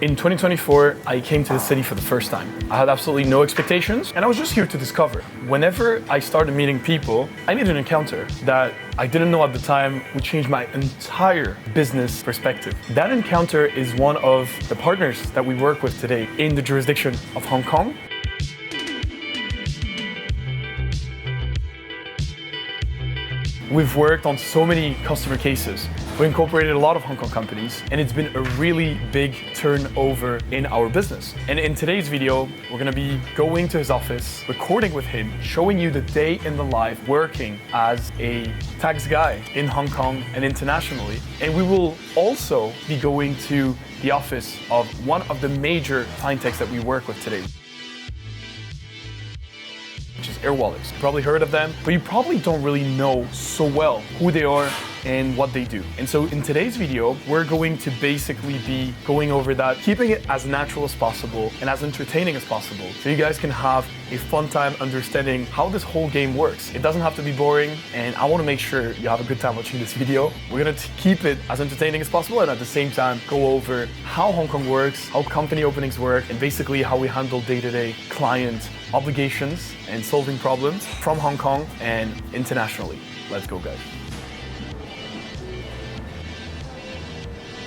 In 2024, I came to the city for the first time. I had absolutely no expectations, and I was just here to discover. Whenever I started meeting people, I needed an encounter that I didn't know at the time would change my entire business perspective. That encounter is one of the partners that we work with today in the jurisdiction of Hong Kong. We've worked on so many customer cases. We incorporated a lot of Hong Kong companies, and it's been a really big turnover in our business. And in today's video, we're gonna be going to his office, recording with him, showing you the day in the life working as a tax guy in Hong Kong and internationally. And we will also be going to the office of one of the major fintechs that we work with today, which is Airwallex. You probably heard of them, but you probably don't really know so well who they are and what they do. And so in today's video, we're going to basically be going over that, keeping it as natural as possible and as entertaining as possible, so you guys can have a fun time understanding how this whole game works. It doesn't have to be boring, and I want to make sure you have a good time watching this video. We're gonna keep it as entertaining as possible, and at the same time go over how Hong Kong works, how company openings work, and basically how we handle day-to-day client obligations and solving problems from Hong Kong and internationally. Let's go, guys.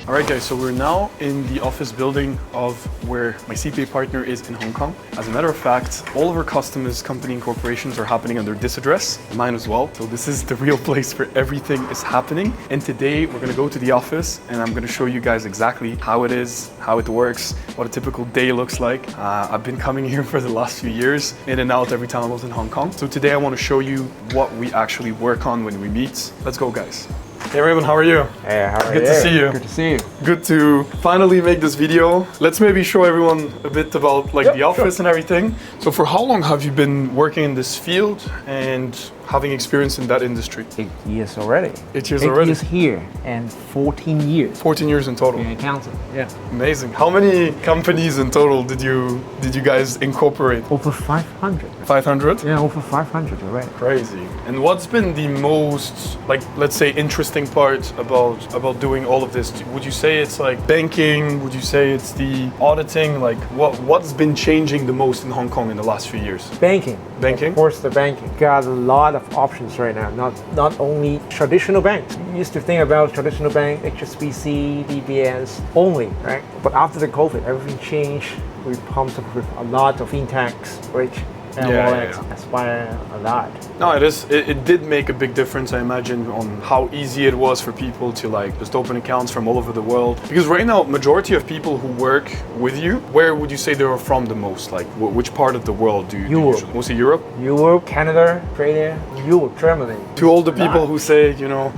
All right, guys, so we're now in the office building of where my CPA partner is in Hong Kong. As a matter of fact, all of our customers, company incorporations are happening under this address, mine as well. So this is the real place where everything is happening. And today we're gonna go to the office and I'm gonna show you guys exactly how it is, how it works, what a typical day looks like. I've been coming here for the last few years, in and out every time I was in Hong Kong. So today I wanna show you what we actually work on when we meet. Let's go, guys. Hey Raymond, how are you? Hey, how are you? Good to see you. Good to see you. Good to finally make this video. Let's maybe show everyone a bit about the office and everything. So for how long have you been working in this field and having experience in that industry? 8 years already. 8 years 8 already? years here and 14 years. 14 years in total. In accounting, yeah. Amazing. How many companies in total did you guys incorporate? Over 500. 500? Yeah, over 500 already. Crazy. And what's been the most, let's say, interesting part about doing all of this? Would you say it's banking? Would you say it's the auditing? What's been changing the most in Hong Kong in the last few years? Banking. Banking? Of course, the banking. Got a lot of options right now. Not only traditional banks. You used to think about traditional bank, HSBC, DBS only, right? But after the COVID, everything changed. We pumped up with a lot of fintechs, which Airwallex, Aspire, a lot. No, it did make a big difference, I imagine, on how easy it was for people to just open accounts from all over the world. Because right now, majority of people who work with you, where would you say they are from the most? Which part of the world do you usually? Mostly Europe? Europe, Canada, Australia, Europe, Germany. To all the people who say,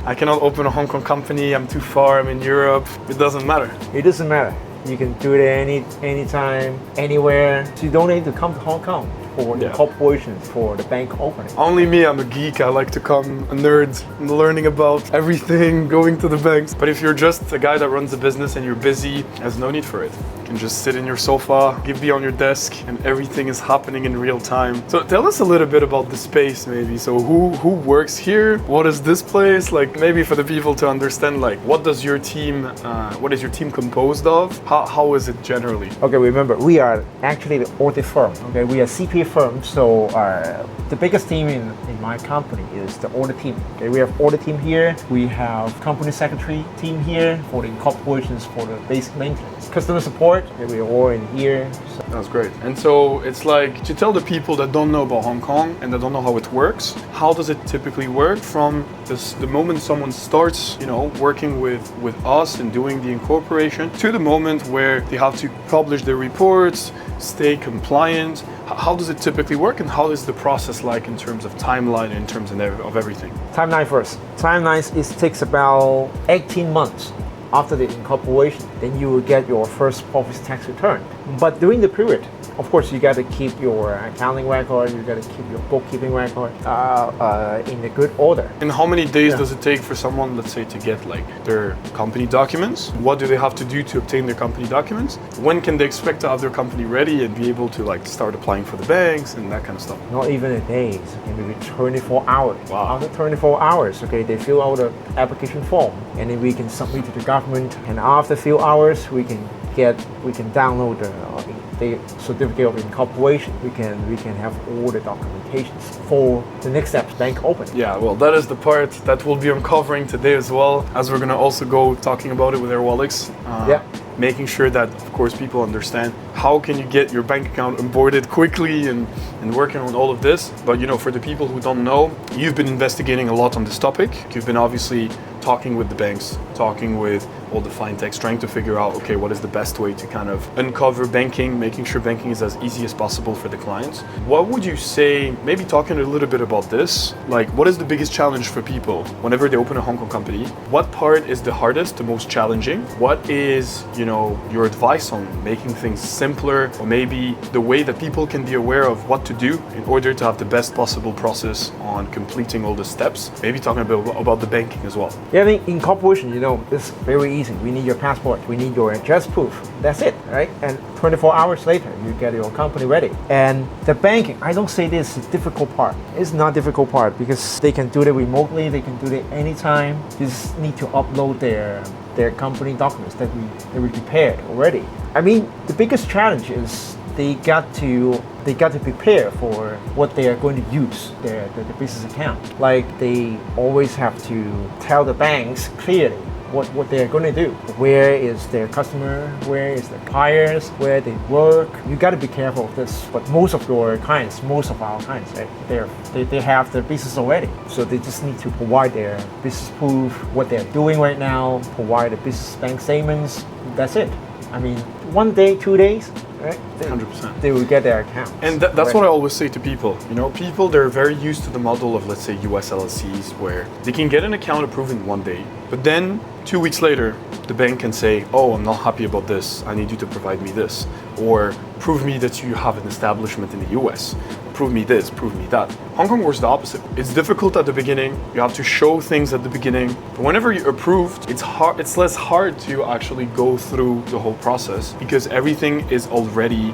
I cannot open a Hong Kong company, I'm too far, I'm in Europe, it doesn't matter. It doesn't matter. You can do it anytime, anywhere. So you don't need to come to Hong Kong for the corporations, for the bank opening. Only me, I'm a geek. I like to come, a nerd, learning about everything, going to the banks. But if you're just a guy that runs a business and you're busy, there's no need for it. You can just sit in your sofa, be on your desk, and everything is happening in real time. So tell us a little bit about the space, maybe. So who works here? What is this place? Maybe for the people to understand, what is your team composed of? How is it generally? Okay, remember, we are actually the audit firm. Okay, we are CPA firm, so the biggest team in my company is the audit team. Okay, we have audit team here. We have company secretary team here for the incorporations, for the basic maintenance, customer support. Okay, we are all in here. So. That's great. And so it's to tell the people that don't know about Hong Kong and that don't know how it works, how does it typically work from the moment someone starts, working with us and doing the incorporation to the moment where they have to publish their reports, stay compliant? How does it typically work, and how is the process in terms of timeline, in terms of everything? Timeline first. Timeline takes about 18 months after the incorporation. Then you will get your first profit tax return. But during the period, of course, you got to keep your accounting record, you got to keep your bookkeeping record in a good order. And how many days does it take for someone, let's say, to get their company documents? What do they have to do to obtain their company documents? When can they expect to have their company ready and be able to start applying for the banks and that kind of stuff? Not even a day, okay, maybe 24 hours. Wow. After 24 hours, okay, they fill out the application form and then we can submit to the government, and after a few hours we can we can download the certificate of incorporation. We can have all the documentations for the next steps, bank opening. Yeah, well, that is the part that we'll be uncovering today as well, as we're gonna also go talking about it with Airwallex. Making sure that, of course, people understand how can you get your bank account onboarded quickly and working on all of this. But for the people who don't know, you've been investigating a lot on this topic. You've been obviously talking with the banks, talking with all the fintechs, trying to figure out, okay, what is the best way to kind of uncover banking, making sure banking is as easy as possible for the clients. What would you say, maybe talking a little bit about this, like what is the biggest challenge for people whenever they open a Hong Kong company? What part is the hardest, the most challenging? What is, your advice on making things simpler, or maybe the way that people can be aware of what to do in order to have the best possible process on completing all the steps? Maybe talking about the banking as well. Yeah, I think incorporation, is very easy. We need your passport, we need your address proof. That's it, right? And 24 hours later, you get your company ready. And the banking, I don't say this is the difficult part. It's not difficult part because they can do it remotely, they can do it anytime. You just need to upload their company documents that we prepared already. I mean, the biggest challenge is they got to prepare for what they are going to use the business account. Like they always have to tell the banks clearly what they're going to do. Where is their customer? Where is their buyers? Where they work? You got to be careful of this. But most of our clients, they have their business already. So they just need to provide their business proof, what they're doing right now, provide the business bank statements. That's it. I mean, 1 day, 2 days, right? 100%. They will get their account. And that's what I always say to people. People, they're very used to the model of, let's say, US LLCs, where they can get an account approved in 1 day, but then 2 weeks later, the bank can say, oh, I'm not happy about this. I need you to provide me this. Or prove me that you have an establishment in the US. Prove me this, prove me that. Hong Kong works the opposite. It's difficult at the beginning. You have to show things at the beginning. But whenever you're approved, it's less hard to actually go through the whole process because everything is already,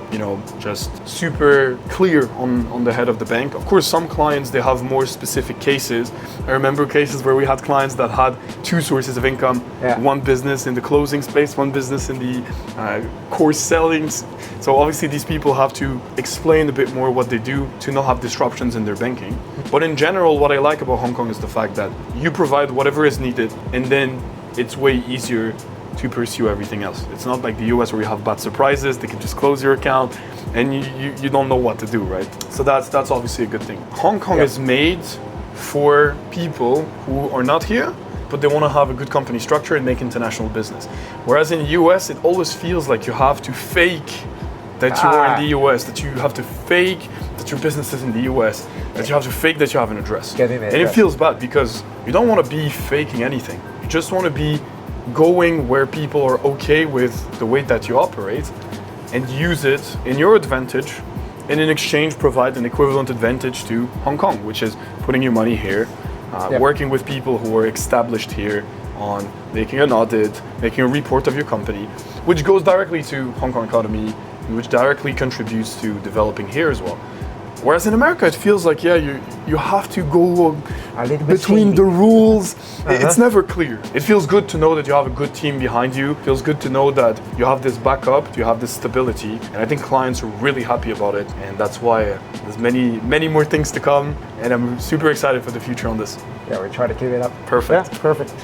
just super clear on the head of the bank. Of course, some clients, they have more specific cases. I remember cases where we had clients that had 2 sources of income, one business in the closing space, one business in the course sellings. So obviously these people have to explain a bit more what they do to not have disruptions in their banking. But in general, what I like about Hong Kong is the fact that you provide whatever is needed and then it's way easier to pursue everything else. It's not like the US where you have bad surprises, they can just close your account and you don't know what to do, right? So that's obviously a good thing. Hong Kong is made for people who are not here, but they want to have a good company structure and make international business. Whereas in the US, it always feels like you have to fake that you are in the US, that you have to fake that your business is in the US, that you have to fake that you have an address. And it feels bad because you don't want to be faking anything. You just want to be going where people are okay with the way that you operate and use it in your advantage, and in exchange provide an equivalent advantage to Hong Kong, which is putting your money here, working with people who are established here on making an audit, making a report of your company, which goes directly to Hong Kong economy, which directly contributes to developing here as well. Whereas in America, it feels like, you have to go between the rules. It's never clear. It feels good to know that you have a good team behind you. It feels good to know that you have this backup, you have this stability. And I think clients are really happy about it. And that's why there's many more things to come. And I'm super excited for the future on this. Yeah, we try to keep it up. Perfect. Yeah, perfect.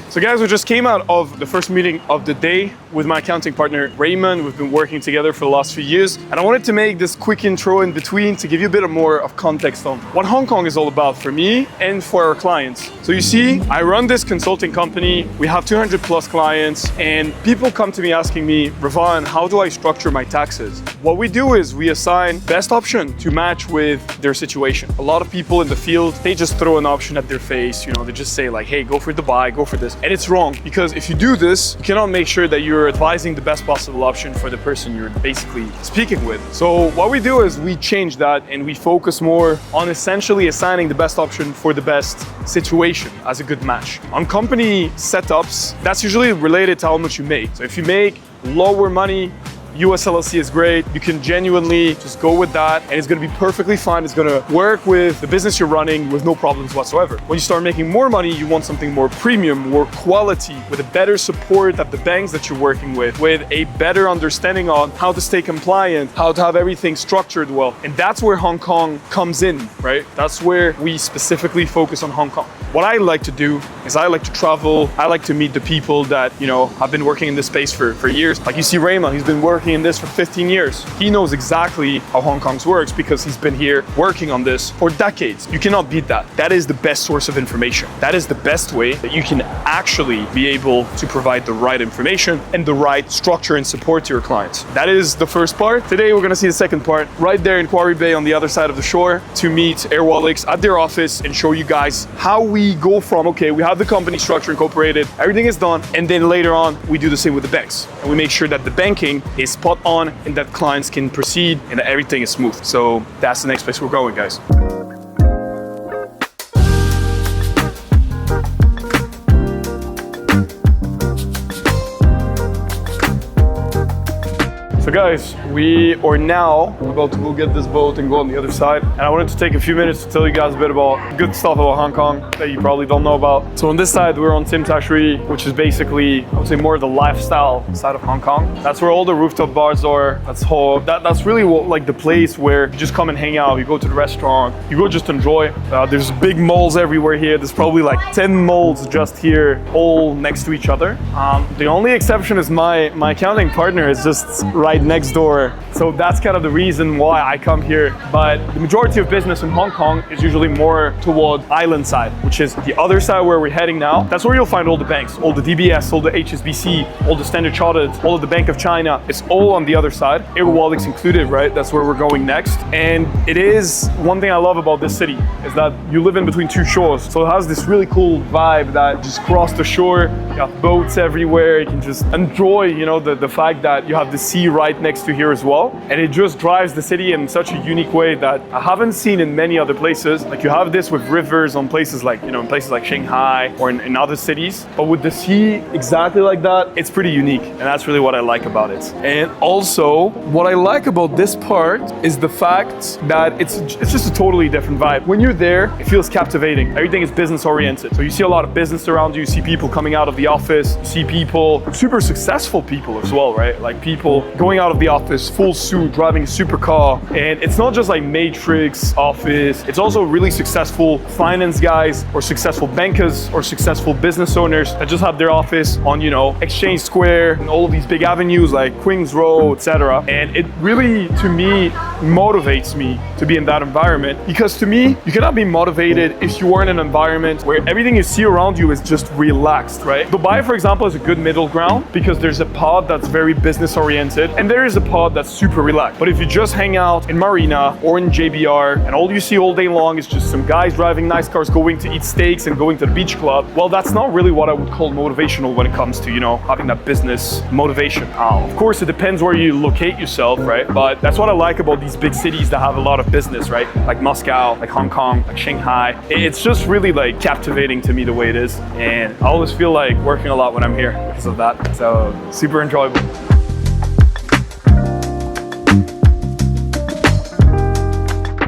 So guys, we just came out of the first meeting of the day with my accounting partner, Raymond. We've been working together for the last few years. And I wanted to make this quick intro in between to give you a bit more of context on what Hong Kong is all about for me and for our clients. So you see, I run this consulting company. We have 200 plus clients and people come to me asking me, Ravan, how do I structure my taxes? What we do is we assign best option to match with their situation. A lot of people in the field, they just throw an option at their face. They just say like, hey, go for Dubai, go for this. And it's wrong because if you do this, you cannot make sure that you're advising the best possible option for the person you're basically speaking with. So what we do is we change that and we focus more on essentially assigning the best option for the best situation as a good match. On company setups, that's usually related to how much you make. So if you make lower money, US LLC is great. You can genuinely just go with that and it's gonna be perfectly fine. It's gonna work with the business you're running with no problems whatsoever. When you start making more money, you want something more premium, more quality, with a better support at the banks that you're working with a better understanding on how to stay compliant, how to have everything structured well. And that's where Hong Kong comes in, right? That's where we specifically focus on Hong Kong. What I like to do is I like to travel. I like to meet the people that, have been working in this space for years. Like you see Raymond, he's been working in this for 15 years. He knows exactly how Hong Kong's works because he's been here working on this for decades. You cannot beat that. That is the best source of information. That is the best way that you can actually be able to provide the right information and the right structure and support to your clients. That is the first part. Today, we're gonna see the second part right there in Quarry Bay on the other side of the shore to meet Airwallex at their office and show you guys how we go from, okay, we have the company structure incorporated, everything is done, and then later on, we do the same with the banks. And we make sure that the banking is spot on and that clients can proceed and that everything is smooth. So that's the next place we're going, guys. So guys, we are now about to go get this boat and go on the other side. And I wanted to take a few minutes to tell you guys a bit about good stuff about Hong Kong that you probably don't know about. So on this side, we're on Tim Tam Sri, which is basically, I would say, more the lifestyle side of Hong Kong. That's where all the rooftop bars are. That's really like the place where you just come and hang out. You go to the restaurant, you go just enjoy. There's big malls everywhere here. There's probably like 10 malls just here, all next to each other. The only exception is my accounting partner is just right next door. So that's kind of the reason why I come here. But the majority of business in Hong Kong is usually more toward island side, which is the other side where we're heading now. That's where you'll find all the banks, all the DBS, all the HSBC, all the Standard Chartered, all of the Bank of China. It's all on the other side, Airwallex included, right? That's where we're going next. And it is one thing I love about this city is that you live in between two shores. So it has this really cool vibe that just cross the shore, you have boats everywhere. You can just enjoy, the fact that you have the sea right next to here as well. And it just drives the city in such a unique way that I haven't seen in many other places. Like you have this with rivers on places like, in places like Shanghai or in other cities. But with the sea exactly like that, it's pretty unique. And that's really what I like about it. And also, what I like about this part is the fact that it's just a totally different vibe. When you're there, it feels captivating. Everything is business oriented. So you see a lot of business around you. You see people coming out of the office. You see people, super successful people as well, right? Like people going out of the office, full suit, driving a supercar. And it's not just like Matrix office. It's also really successful finance guys or successful bankers or successful business owners that just have their office on, Exchange Square and all of these big avenues like Queens Road, etc. And it really, to me, motivates me to be in that environment, because to me, you cannot be motivated if you are in an environment where everything you see around you is just relaxed, right? Dubai, for example, is a good middle ground because there's a part that's very business oriented and there is a part that's super relaxed. But if you just hang out in Marina or in JBR and all you see all day long is just some guys driving nice cars going to eat steaks and going to the beach club, well, that's not really what I would call motivational when it comes to, having that business motivation. Of course, it depends where you locate yourself, right? But that's what I like about these big cities that have a lot of business, right? Like Moscow, like Hong Kong, like Shanghai. It's just really like captivating to me the way it is. And I always feel like working a lot when I'm here because of that. So super enjoyable.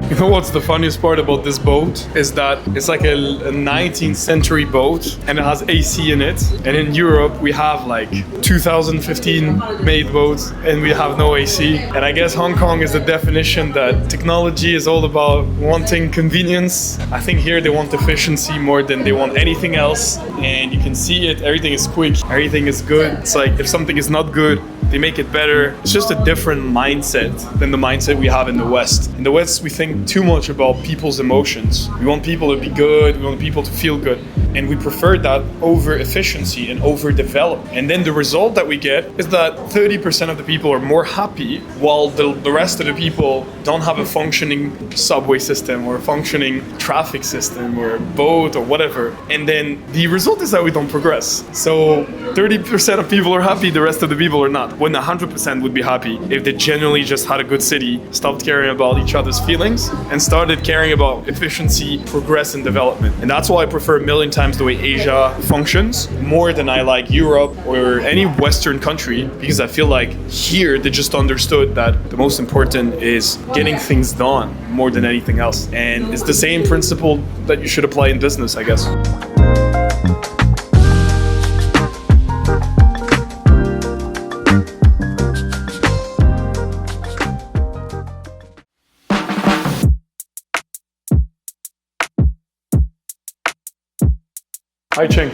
You know what's the funniest part about this boat is that it's like a 19th century boat and it has AC in it. And in Europe, we have like 2015 made boats and we have no AC. And I guess Hong Kong is the definition that technology is all about wanting convenience. I think here they want efficiency more than they want anything else. And you can see it, everything is quick, everything is good. It's like if something is not good, they make it better. It's just a different mindset than the mindset we have in the West. In the West, we think too much about people's emotions. We want people to be good, we want people to feel good. And we prefer that over efficiency and over development. And then the result that we get is that 30% of the people are more happy while the rest of the people don't have a functioning subway system or a functioning traffic system or a boat or whatever. And then the result is that we don't progress. So 30% of people are happy, the rest of the people are not. When 100% would be happy if they genuinely just had a good city, stopped caring about each other's feelings, and started caring about efficiency, progress, and development. And that's why I prefer a million times sometimes the way Asia functions more than I like Europe or any Western country, because I feel like here they just understood that the most important is getting things done more than anything else. And it's the same principle that you should apply in business, I guess. Hi, Ching.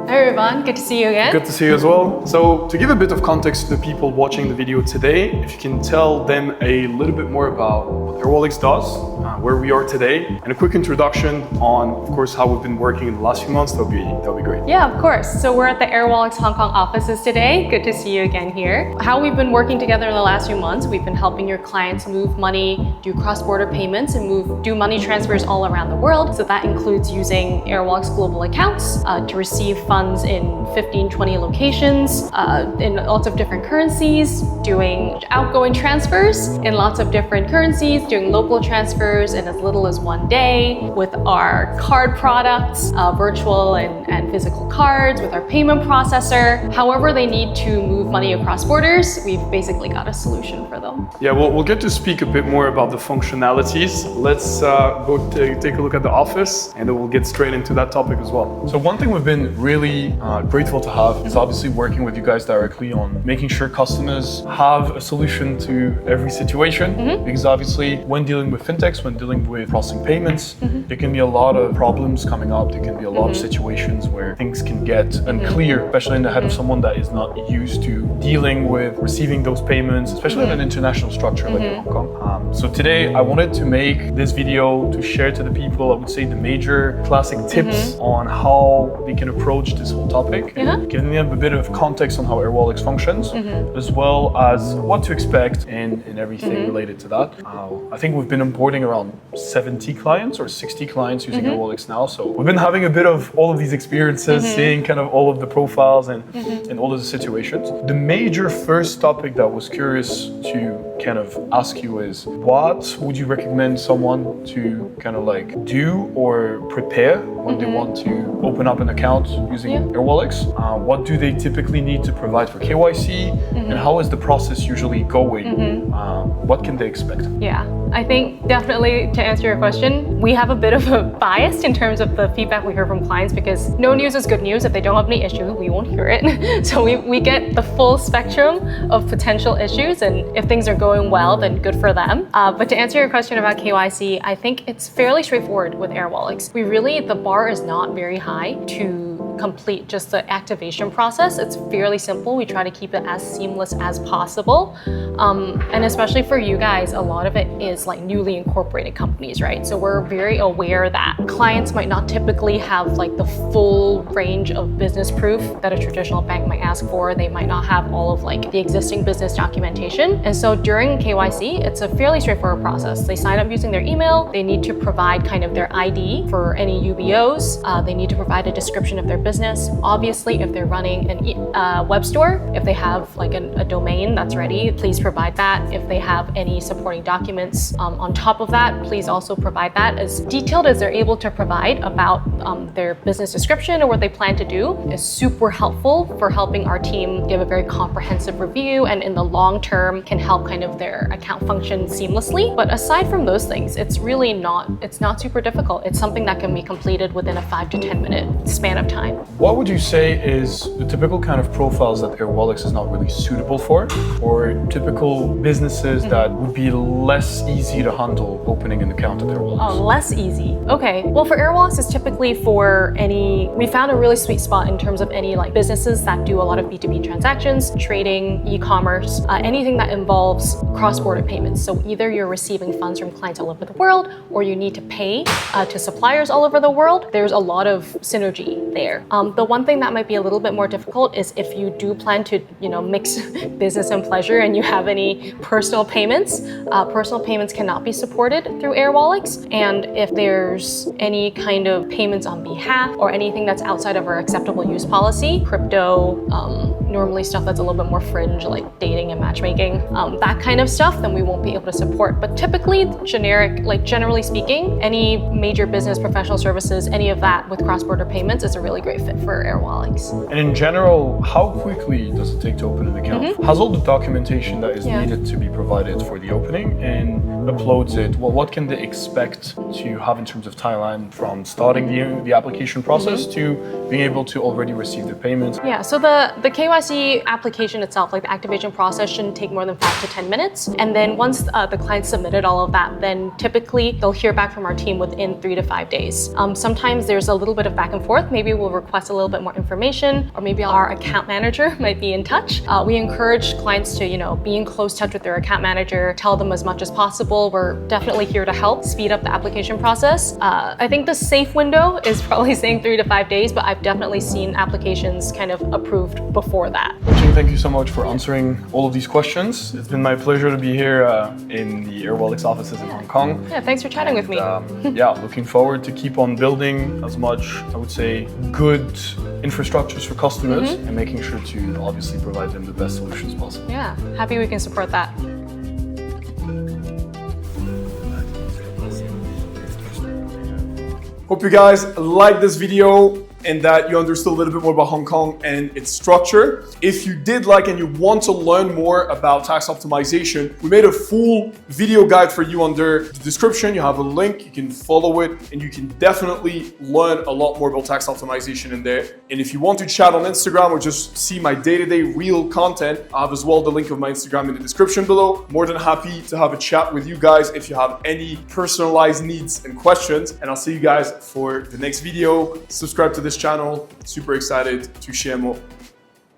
Hi, Raymond. Good to see you again. Good to see you as well. So, to give a bit of context to the people watching the video today, if you can tell them a little bit more about what Airwallex does, where we are today, and a quick introduction on, of course, how we've been working in the last few months, that'll be great. Yeah, of course. So we're at the Airwallex Hong Kong offices today. Good to see you again here. How we've been working together in the last few months, we've been helping your clients move money, do cross-border payments, and do money transfers all around the world. So that includes using Airwallex global accounts to receive funds in 15, 20 locations, in lots of different currencies, doing outgoing transfers in lots of different currencies, doing local transfers in as little as 1 day, with our card products, virtual and physical cards, with our payment processor. However they need to move money across borders, we've basically got a solution for them. Yeah, we'll get to speak a bit more about the functionalities. Let's go take a look at the office, and then we'll get straight into that topic as well. So one thing we've been really grateful to have is obviously working with you guys directly on making sure customers have a solution to every situation, because obviously when dealing with fintechs, when dealing with processing payments, there can be a lot of problems coming up. There can be a lot of situations where things can get unclear, especially in the head of someone that is not used to dealing with receiving those payments, especially in an international structure like in Hong Kong. So today I wanted to make this video to share to the people, I would say, the major classic tips on how they can approach this whole topic, giving them a bit of context on how Airwallex functions, as well as what to expect and everything related to that. I think we've been onboarding around 70 clients or 60 clients using Airwallex now. So we've been having a bit of all of these experiences, seeing kind of all of the profiles and all of the situations. The major first topic that I was curious to kind of ask you is, what would you recommend someone to kind of like do or prepare when they want to open up an account using Airwallex? What do they typically need to provide for KYC, and how is the process usually going? What can they expect? Yeah, I think definitely to answer your question, we have a bit of a bias in terms of the feedback we hear from clients, because no news is good news. If they don't have any issue, we won't hear it. So we get the full spectrum of potential issues, and if things are going well, then good for them. But to answer your question about KYC, I think it's fairly straightforward with Airwallex. The bar is not very high to complete just the activation process. It's fairly simple. We try to keep it as seamless as possible. And especially for you guys, a lot of it is like newly incorporated companies, right? So we're very aware that clients might not typically have like the full range of business proof that a traditional bank might ask for. They might not have all of like the existing business documentation. And so during KYC, it's a fairly straightforward process. They sign up using their email. They need to provide kind of their ID for any UBOs. They need to provide a description of their business. Obviously, if they're running a web store, if they have like a domain that's ready, please provide that. If they have any supporting documents on top of that, please also provide that. As detailed as they're able to provide about their business description or what they plan to do is super helpful for helping our team give a very comprehensive review, and in the long term can help kind of their account function seamlessly. But aside from those things, it's not super difficult. It's something that can be completed within a 5 to 10 minute span of time. What would you say is the typical kind of profiles that Airwallex is not really suitable for, or typical businesses that would be less easy to handle opening an account at Airwallex? Oh, less easy. Okay. Well, for Airwallex, it's typically for we found a really sweet spot in terms of any like businesses that do a lot of B2B transactions, trading, e-commerce, anything that involves cross-border payments. So either you're receiving funds from clients all over the world, or you need to pay to suppliers all over the world. There's a lot of synergy there. similar. The one thing that might be a little bit more difficult is if you do plan to, mix business and pleasure and you have any personal payments. Personal payments cannot be supported through Airwallex. And if there's any kind of payments on behalf or anything that's outside of our acceptable use policy, crypto, normally stuff that's a little bit more fringe, like dating and matchmaking, that kind of stuff, then we won't be able to support. But typically, generally speaking, any major business, professional services, any of that with cross-border payments is a really great fit for Airwallex. And in general, how quickly does it take to open an account? Has all the documentation that is needed to be provided for the opening and uploads it? Well, what can they expect to have in terms of timeline from starting the application process to being able to already receive the payments? Yeah, so the KYC application itself, like the activation process, shouldn't take more than 5 to 10 minutes. And then once the client submitted all of that, then typically they'll hear back from our team within 3 to 5 days. Sometimes there's a little bit of back and forth. Maybe we'll request a little bit more information, or maybe our account manager might be in touch. We encourage clients to, be in close touch with their account manager, tell them as much as possible. We're definitely here to help speed up the application process. I think the safe window is probably saying 3 to 5 days, but I've definitely seen applications kind of approved before that. Jing, thank you so much for answering all of these questions. It's been my pleasure to be here in the Airwallex offices in Hong Kong. Yeah, thanks for chatting with me. Looking forward to keep on building as much, I would say, good infrastructures for customers and making sure to obviously provide them the best solutions possible. Yeah, happy we can support that. Hope you guys liked this video and that you understood a little bit more about Hong Kong and its structure. If you did like and you want to learn more about tax optimization, we made a full video guide for you under the description. You have a link, you can follow it, and you can definitely learn a lot more about tax optimization in there. And if you want to chat on Instagram or just see my day-to-day real content, I have as well the link of my Instagram in the description below. More than happy to have a chat with you guys if you have any personalized needs and questions. And I'll see you guys for the next video. Subscribe to this channel. Super excited to share more.